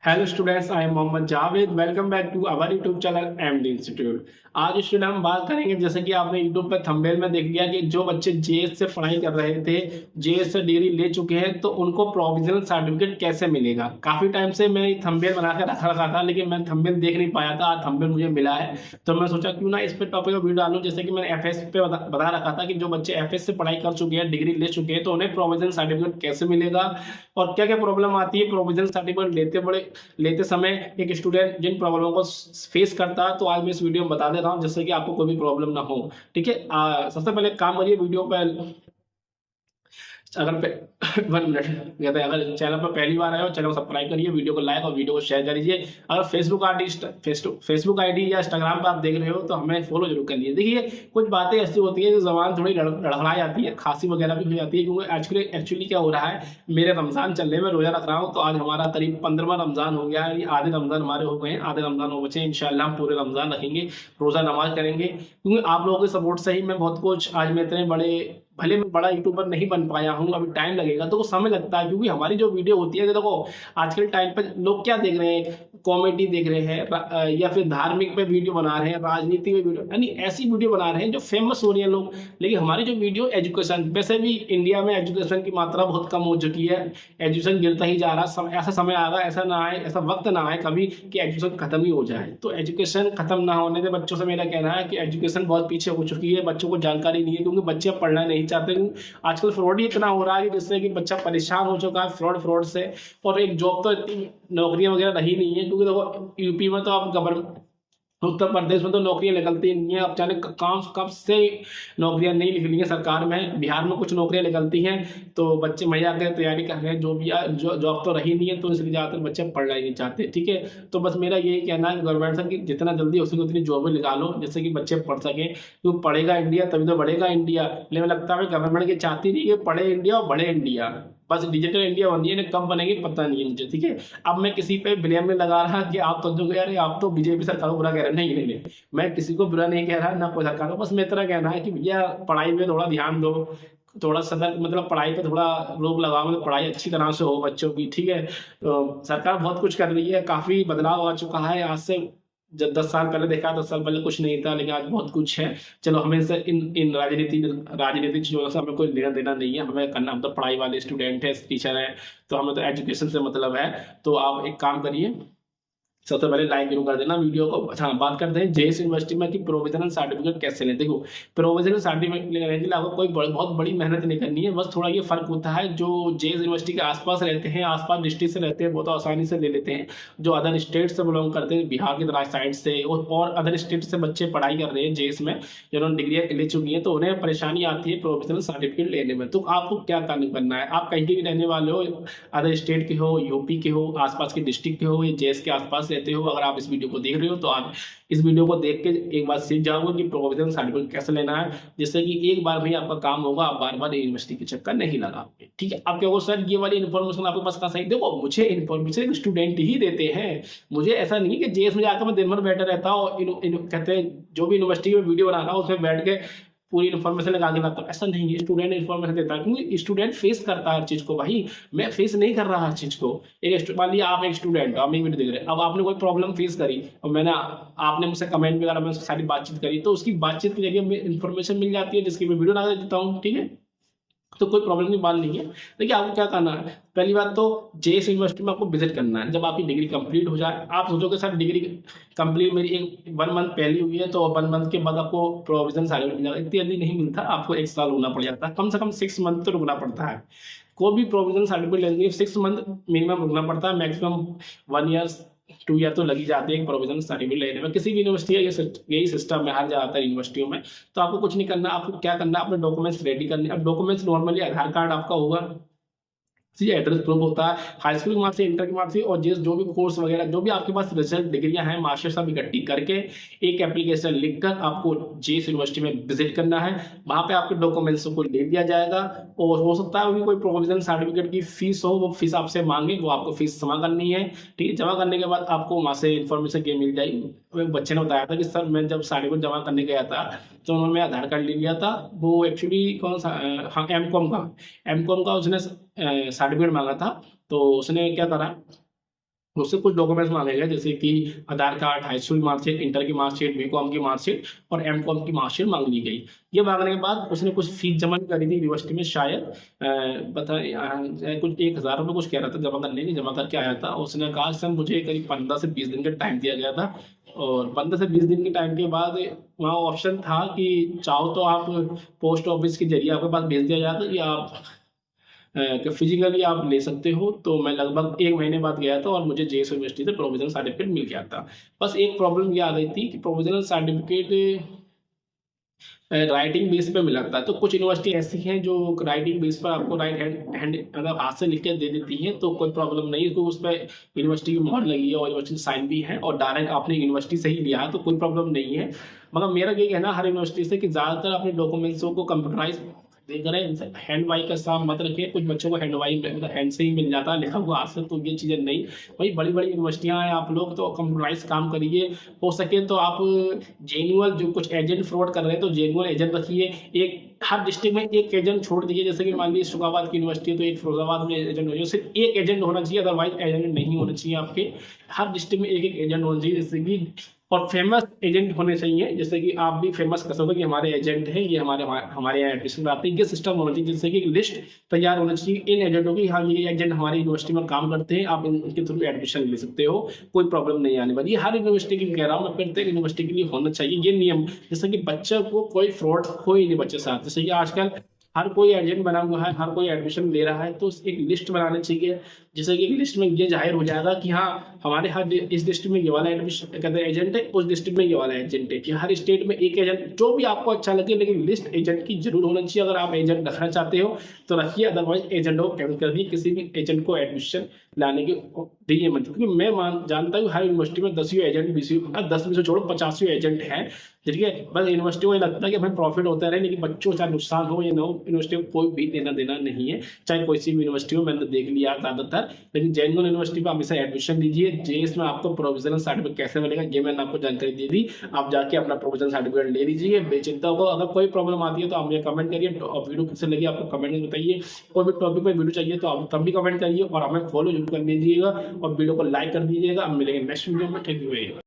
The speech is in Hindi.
Hello students, I am Mohammad Javed. Welcome back to our YouTube channel MD institute. आज स्टूडेंट हम बात करेंगे, जैसे कि आपने यूट्यूब पर थंबनेल में देख लिया, कि जो बच्चे जेएस से पढ़ाई कर रहे थे, जेएस से डिग्री ले चुके हैं, तो उनको प्रोविजनल सर्टिफिकेट कैसे मिलेगा। काफी टाइम से मैं थंबनेल बना कर रखा था, लेकिन मैं थंबनेल देख नहीं पाया था। आज थंबनेल मुझे मिला है, तो मैं सोचा क्यों ना इस पे टॉपिक वीडियो डालूं। जैसे कि मैंने एफएस पे बता रखा था कि जो बच्चे एफएस से पढ़ाई कर चुके हैं, डिग्री ले चुके हैं, तो उन्हें प्रोविजनल सर्टिफिकेट कैसे मिलेगा और क्या क्या प्रॉब्लम आती है प्रोविजनल सर्टिफिकेट लेते समय एक स्टूडेंट जिन प्रॉब्लमों को फेस करता है। तो आज मैं इस वीडियो में बता दे रहा हूँ, जिससे कि आपको कोई भी प्रॉब्लम ना हो। ठीक है, सबसे पहले काम करिए, वीडियो पर अगर 1 मिनट कहते हैं, अगर चैनल पर पहली बार आए हो, चैनल को सब्सक्राइब करिए, वीडियो को लाइक और वीडियो को शेयर करिए। अगर फेसबुक आईडी या इंस्टाग्राम पर आप देख रहे हो, तो हमें फॉलो जरूर करिए। देखिए, कुछ बातें ऐसी होती है जो जबान थोड़ी लड़खड़ा जाती है, खांसी वगैरह भी हो जाती है, क्योंकि एक्चुअली क्या हो रहा है, मेरे रमजान चल रहे हैं, मैं रोजा रख रहा हूँ। तो आज हमारा करीब 15वां रमजान हो गया है, आधे रमजान हमारे हो गए हैं, आधे रमजान हो बचे हैं। इंशाल्लाह हम पूरे रमजान रखेंगे, रोजा नमाज करेंगे, क्योंकि आप लोगों के सपोर्ट से ही मैं बहुत कुछ आज मैं इतने बड़े, भले मैं बड़ा यूट्यूबर नहीं बन पाया हूँ, अभी टाइम लगेगा, तो वो समय लगता है। क्योंकि हमारी जो वीडियो होती है, देखो आजकल टाइम पे लोग क्या देख रहे हैं, कॉमेडी देख रहे हैं, या फिर धार्मिक पे वीडियो बना रहे हैं, राजनीति पे वीडियो, यानी ऐसी वीडियो बना रहे हैं जो फेमस हो रही है लोग। लेकिन हमारी जो वीडियो एजुकेशन, वैसे भी इंडिया में एजुकेशन की मात्रा बहुत कम हो चुकी है, एजुकेशन गिरता ही जा रहा है। ऐसा समय आएगा, ऐसा ना आए, ऐसा वक्त ना आए कभी कि एजुकेशन खत्म ही हो जाए। तो एजुकेशन खत्म ना होने से बच्चों से मेरा कहना है कि एजुकेशन बहुत पीछे हो चुकी है, बच्चों को जानकारी नहीं है, क्योंकि बच्चे अब पढ़ना नहीं चाहते। आजकल फ्रॉड ही इतना हो रहा है, जिससे कि बच्चा परेशान हो चुका है फ्रॉड से। और एक जॉब तो इतनी नौकरियां वगैरह रही नहीं है, क्योंकि देखो यूपी में तो आप गवर्नमेंट, उत्तर प्रदेश में तो नौकरियां निकलती नहीं है। अब जाने काम कब से नौकरियां नहीं निकली हैं सरकार में, बिहार में कुछ नौकरियां निकलती हैं, तो बच्चे महिला की तैयारी कर रहे हैं, जो भी जॉब तो रही नहीं है, तो इसलिए ज़्यादातर बच्चे पढ़ना ही नहीं चाहते। ठीक है, तो बस मेरा यही कहना है गवर्नमेंट से कि जितना जल्दी हो सके उतनी जॉबें निकालो, जिससे कि बच्चे पढ़ सकें, क्योंकि पढ़ेगा इंडिया तभी तो बढ़ेगा इंडिया। लेकिन लगता है गवर्नमेंट की चाहती नहीं कि पढ़े इंडिया और बढ़े इंडिया, बस डिजिटल इंडिया बनी है, कब बनेगी पता नहीं है मुझे। ठीक है, अब मैं किसी पे ब्लेम नहीं लगा रहा कि आप तो जो कह रहे हैं, आप तो बीजेपी सरकार को बुरा कह रहे हैं, नहीं नहीं नहीं, मैं किसी को बुरा नहीं कह रहा, ना कोई सरकार को। बस मेरा इतना कहना है कि भैया पढ़ाई में थोड़ा ध्यान दो, थोड़ा सतर्क, मतलब पढ़ाई पे थोड़ा रोक लगाओ, मतलब पढ़ाई अच्छी तरह से हो बच्चों की। ठीक है, तो सरकार बहुत कुछ कर रही है, काफी बदलाव आ चुका है आज से। जब 10 साल पहले देखा, 10 साल पहले कुछ नहीं था, लेकिन आज बहुत कुछ है। चलो, हमें से इन इन राजनीतिक चीजों से हमें कोई लेना देना नहीं है, हमें करना, हम तो पढ़ाई वाले स्टूडेंट है, टीचर है, तो हमें तो एजुकेशन से मतलब है। तो आप एक काम करिए, सबसे पहले लाइक जरूर कर देना वीडियो को। अच्छा, बात करते हैं जेएस यूनिवर्सिटी में कि प्रोविजनल सर्टिफिकेट कैसे लें। देखो, प्रोविजनल सर्टिफिकेट लेने के लिए आपको कोई बहुत बड़ी मेहनत नहीं करनी है, बस थोड़ा ये फर्क होता है, जो जेएस यूनिवर्सिटी के आसपास रहते हैं, आसपास डिस्ट्रिक्ट से रहते हैं, वो तो आसानी से ले लेते हैं। जो अदर स्टेट से बिलोंग करते हैं, बिहार की तरह साइड से और अदर स्टेट से बच्चे पढ़ाई कर रहे हैं जेएस में, जिन्होंने डिग्रियाँ ले चुकी हैं, तो उन्हें परेशानी आती है प्रोविजनल सर्टिफिकेट लेने में। तो आपको क्या करना है, आप कहीं के भी रहने वाले हो, अदर स्टेट के हो, यूपी के हो, आसपास के डिस्ट्रिक्ट के हो, या जेएस के आसपास रहते हो, अगर आप इस वीडियो को देख रहे हो, तो आप इस वीडियो को देख के एक बार सीख जाओगे कि प्रोविजनल सर्टिफिकेट कैसे लेना है, जिससे कि एक बार में आपका काम होगा, आप बार बार यूनिवर्सिटी के चक्कर नहीं लगाओगे। ठीक है, आप क्या सर ये वाली इन्फॉर्मेशन आपके पास कहाँ सही। देखो, मुझे इन्फॉर्मेशन एक स्टूडेंट ही देते हैं, मुझे ऐसा नहीं है कि जेएस में जाकर मैं दिन भर बैठा रहता हूँ और कहते हैं जो भी यूनिवर्सिटी में वीडियो बना रहा हूँ उसमें बैठ के पूरी इन्फॉर्मेशन लगा के लाता हूँ। ऐसा नहीं है, स्टूडेंट इन्फॉर्मेशन देता है, क्योंकि स्टूडेंट फेस करता है हर चीज को। भाई, मैं फेस नहीं कर रहा हर चीज को। मान लिया आप एक स्टूडेंट, आप एक वीडियो देख रहे हैं, अब आपने कोई प्रॉब्लम फेस करी और आपने मुझसे कमेंट वगैरह में उससे सारी बातचीत करी, तो उसकी बातचीत के जरिए इन्फॉर्मेशन मिल जाती है, जिसकी मैं वीडियो लगा देता हूँ। ठीक है, तो कोई प्रॉब्लम की बात नहीं है। देखिए, आपको क्या करना है, पहली बात तो जेएस यूनिवर्सिटी में आपको विजिट करना है। जब आपकी डिग्री कंप्लीट हो जाए, आप सोचोगे सर डिग्री कंप्लीट मेरी 1 मंथ पहले हुई है, तो 1 मंथ के बाद आपको प्रोविजन सर्टिफिकेट मिल जाएगा। इतनी जल्दी नहीं मिलता, आपको 1 साल रुकना पड़ जाता है, कम से कम 6 मंथ तो रुकना पड़ता है। कोई भी प्रोविजन सर्टिफिकेट लेने के लिए 6 मंथ मिनिमम रुकना पड़ता है, मैक्सिमम 1 ईयर 2 ईयर तो लगी जाती है प्रोविजनल सर्टिफिकेट लेने में। किसी भी यूनिवर्सिटी है, यही सिस्टम है हर ज़्यादातर यूनिवर्सिटियों में। तो आपको कुछ नहीं करना, आपको क्या करना है, अपने डॉक्यूमेंट्स रेडी करने। अब डॉक्यूमेंट्स नॉर्मली आधार कार्ड आपका होगा, एड्रेस प्रूफ होता है, हाई स्कूल की मार्कशीट, इंटर की मार्कशीट, और जो भी कोर्स वगैरह जो भी आपके पास रिजल्ट डिग्रियां हैं, मास्टर्स सब इकट्ठी करके एक एप्लीकेशन लिखकर आपको जेएस यूनिवर्सिटी में विजिट करना है। वहां पे आपके डॉक्यूमेंट्स को ले लिया जाएगा, और हो सकता है कोई प्रोविजनल सर्टिफिकेट की फीस हो, वो फीस आपसे मांगे, वो आपको फीस जमा करनी है। ठीक है, जमा करने के बाद आपको वहां से इन्फॉर्मेशन के मिल जाएगी। एक बच्चे ने बताया था कि सर मैं जब सर्टिफिकेट जमा करने गया था, तो उन्होंने आधार कार्ड ले लिया था, वो एक्चुअली कौन सा, हाँ, एमकॉम का उसने सर्टिफिकेट मांगा था। तो उसने क्या करा, उससे कुछ डॉक्यूमेंट्स मांगे गए, जैसे कि Aadhaar card, high school marksheet, inter की मार्कशीट, बीकॉम की मार्कशीट और एमकॉम की मार्कशीट मांग ली गई। ये मांगने के बाद उसने कुछ फीस जमा करी थी यूनिवर्सिटी में, शायद पता कुछ 1,000 रुपये कुछ कह रहा था जमा करने की, जमा करके आया था। उसने कहा सर मुझे करीब 15 से 20 दिन का टाइम दिया गया था, और 15 से 20 दिन के टाइम के बाद वहाँ ऑप्शन था कि चाहो तो आप पोस्ट ऑफिस के जरिए आपके पास भेज दिया जाता, या आप कि फिजिकली आप ले सकते हो। तो मैं लगभग 1 महीने बाद गया था और मुझे जेएस यूनिवर्सिटी से प्रोविजनल सर्टिफिकेट मिल गया था। बस एक प्रॉब्लम ये आ गई थी कि प्रोविजनल सर्टिफिकेट राइटिंग बेस पे मिला था। तो कुछ यूनिवर्सिटी ऐसी हैं जो राइटिंग बेस पर आपको राइट हैंड हैंड मतलब हाथ से लिख के दे देती हैं, तो कोई प्रॉब्लम नहीं है। तो उस पर यूनिवर्सिटी की मोहर लगी है और यूनिवर्सिटी साइन भी है, और डायरेक्ट आपने यूनिवर्सिटी से ही लिया है, तो कोई प्रॉब्लम नहीं है। मगर मेरा ये कहना है हर यूनिवर्सिटी से कि ज़्यादातर अपने डॉक्यूमेंट्सों को कंप्यूटराइज देख रहे हैं, हैंड वाई का साम मत रखिए। कुछ बच्चों को हैंड वाई मतलब हैंड से ही मिल जाता है लिखा हुआ हाथ से, तो ये चीज़ें नहीं। भाई बड़ी बड़ी यूनिवर्सिटियां हैं, आप लोग तो कंप्यूटराइज काम करिए। हो सके तो आप जेन्युअल, जो कुछ एजेंट फ्रॉड कर रहे हैं तो जेन्युअल एजेंट रखिए। एक हर डिस्ट्रिक्ट में एक एजेंट छोड़ दीजिए, जैसे कि मान लीजिए शुगाबाद की यूनिवर्सिटी है तो एक फिरोजाबाद में एजेंट हो जाए, सिर्फ एक एजेंट होना चाहिए, अदरवाइज एजेंट नहीं होना चाहिए आपके। हर डिस्ट्रिक्ट में एक एक एजेंट होना चाहिए, जैसे कि और फेमस एजेंट होने चाहिए, जैसे कि आप भी फेमस कर सकोगे कि हमारे एजेंट हैं, ये हमारे यहाँ एडमिशन कराते हैं। ये सिस्टम होना चाहिए, जैसे कि एक लिस्ट तैयार होना चाहिए इन एजेंटों की, हाँ ये एजेंट हमारी यूनिवर्सिटी में काम करते हैं, आप इनके थ्रू एडमिशन ले सकते हो, कोई प्रॉब्लम नहीं आने वाली। हर यूनिवर्सिटी की कह रहा हूँ मैं, प्रत्येक यूनिवर्सिटी के लिए होना चाहिए ये नियम, जैसे कि बच्चे को कोई फ्रॉड हो ही नहीं बच्चे साथ। जैसे कि आजकल हर कोई एजेंट बना हुआ है, हर कोई एडमिशन ले रहा है, तो एक लिस्ट बनानी चाहिए, जैसे कि एक लिस्ट में ये जाहिर हो जाएगा कि हाँ हमारे हर इस डिस्ट्रिक्ट में ये वाला एडमिशन कहते हैं एजेंट है, उस डिस्ट्रिक्ट में ये वाला एजेंट है, कि हर स्टेट में एक एजेंट, जो भी आपको अच्छा लगे, लेकिन लिस्ट एजेंट की जरूर होना चाहिए। अगर आप एजेंट रखना चाहते हो तो रखिए, अदरवाइज एजेंट को कैंसिल कर दिए, किसी भी एजेंट को एडमिशन लाने के दिए मत, क्योंकि मैं जानता हूँ हर यूनिवर्सिटी में 10 एजेंट 20 10 में से छोड़ो 50 एजेंट हैं। ठीक है, बस यूनिवर्सिटी को ये लगता है कि हमें प्रॉफिट होता रहे, लेकिन बच्चों को चाहे नुकसान हो या ना हो, यूनिवर्सिटी को कोई भी लेना देना नहीं है, चाहे कोई सी भी यूनिवर्सिटी हो। मैंने देख लिया ज़्यादातर, लेकिन जेन्युइन यूनिवर्सिटी पर हमेशा एडमिशन लीजिए। जेएस में आपको प्रोविजनल सर्टिफिकेट कैसे मिलेगा ये मैंने आपको जानकारी दे दी, आप जाके अपना प्रोविजनल सर्टिफिकेट ले लीजिए बेचिंता हो। अगर कोई प्रॉब्लम आती है तो आप मुझे कमेंट करिए, और वीडियो कैसे लगी आपको कमेंट में बताइए। कोई भी टॉपिक पर वीडियो चाहिए तो आप तब भी कमेंट करिए, और हमें फॉलो जरूर कर लीजिएगा और वीडियो को लाइक कर दीजिएगा। अब मिलेंगे नेक्स्ट वीडियो में, थैंक यू।